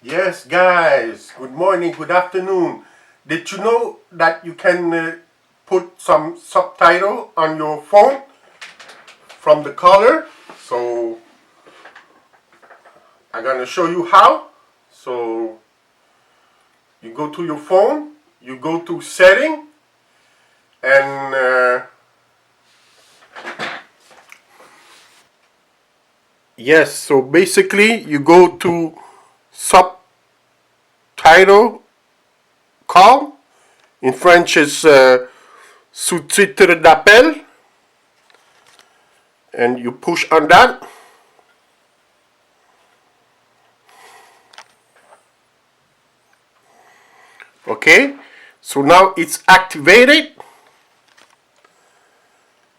Yes, guys, good morning, good afternoon. Did you know that you can put some subtitle on your phone from the color? So I'm gonna show you how. So you go to your phone, you go to setting, and yes, so basically you go to subtitle call. In French it's sous-titres d'appel, and you push on that. Okay, so now it's activated.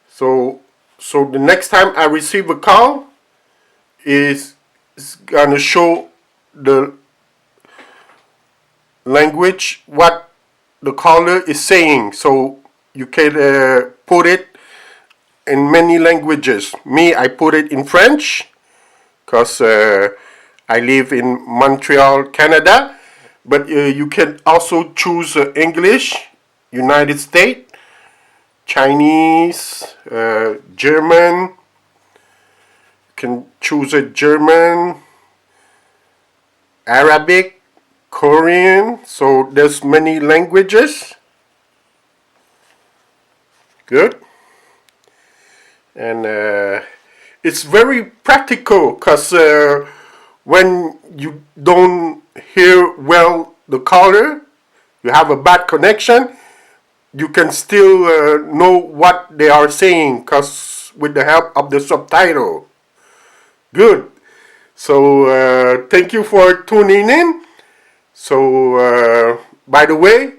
So the next time I receive a call, is gonna show the language what the caller is saying. So you can put it in many languages. Me, I put it in French because I live in Montreal, Canada. But you can also choose English, United States, Chinese, German. You can choose a German, Arabic, Korean. So there's many languages. Good. And it's very practical because when you don't hear well the caller, you have a bad connection, you can still know what they are saying because with the help of the subtitle. Good. So thank you for tuning in. So by the way,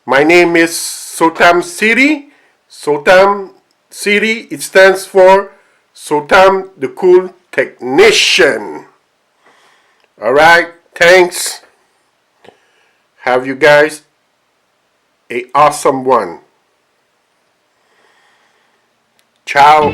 my name is Sotam City. Sotam City, it stands for Sotam the Cool Technician. Alright, thanks. Have you guys a awesome one. Ciao.